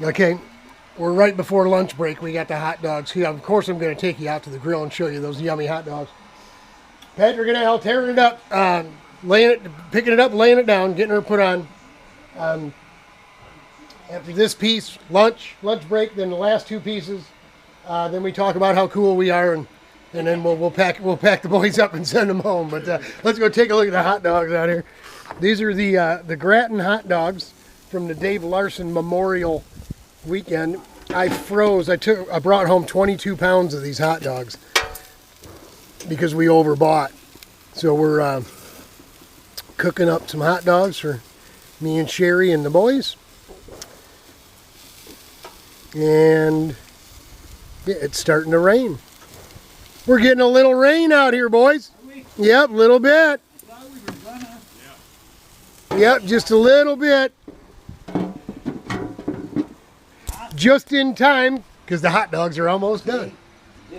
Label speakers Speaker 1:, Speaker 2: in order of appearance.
Speaker 1: Okay, we're right before lunch break. We got the hot dogs here. Of course, I'm going to take you out to the grill and show you those yummy hot dogs. Patrick and Al tearing it up, picking it up, laying it down, getting her put on. After this piece, lunch break, then the last two pieces. Then we talk about how cool we are, and then we'll pack the boys up and send them home. But let's go take a look at the hot dogs out here. These are the Grattan hot dogs from the Dave Larson Memorial Weekend. I brought home 22 pounds of these hot dogs because we overbought. So we're cooking up some hot dogs for me and Sherry and the boys. And yeah, it's starting to rain. We're getting a little rain out here, boys. Yep, a little bit. Yep, just a little bit. Just in time, because the hot dogs are almost done.